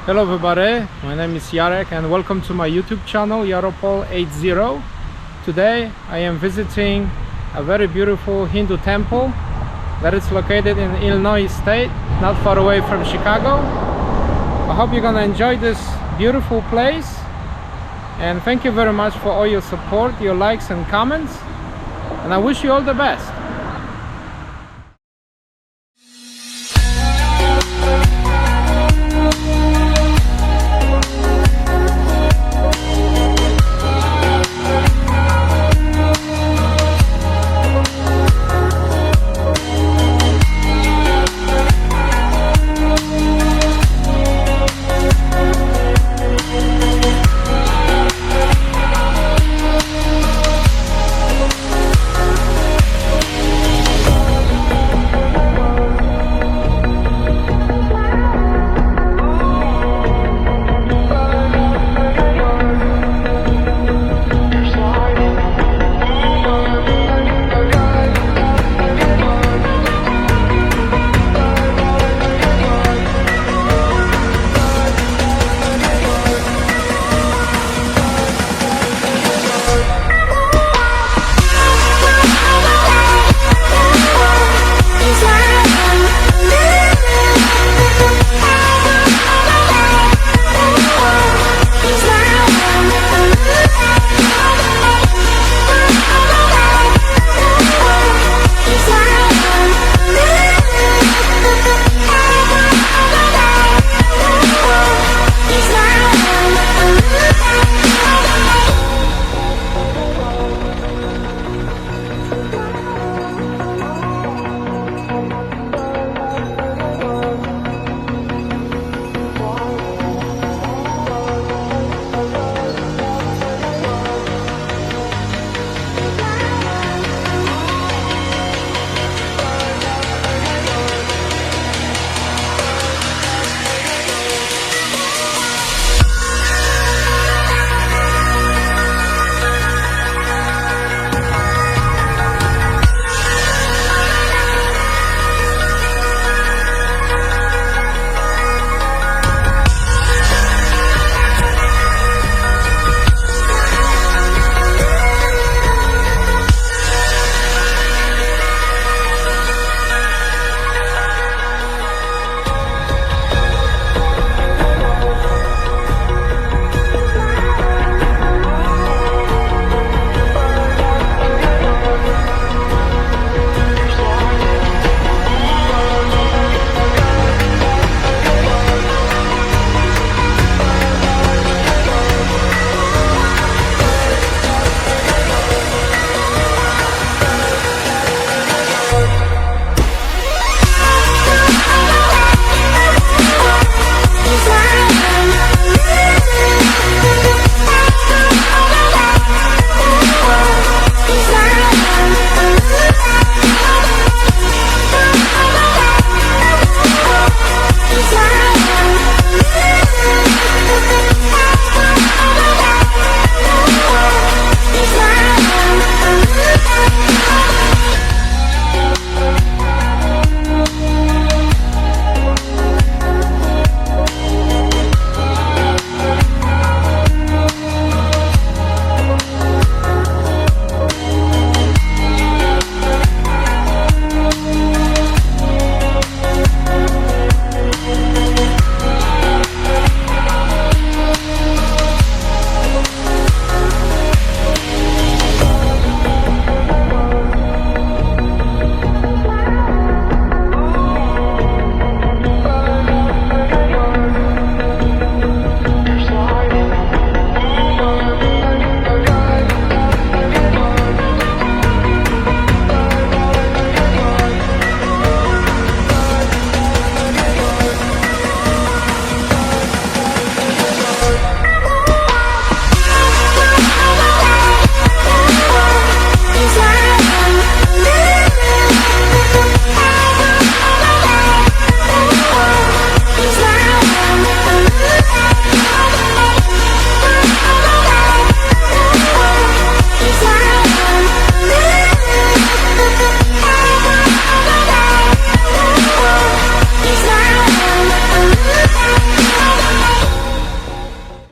Hello everybody, my name is Jarek and welcome to my YouTube channel Yaropol80. Today I am visiting a very beautiful Hindu temple that is located in Illinois state, not far away from Chicago. I hope you're gonna enjoy this beautiful place, and thank you very much for all your support, your likes and comments, and I wish you all the best.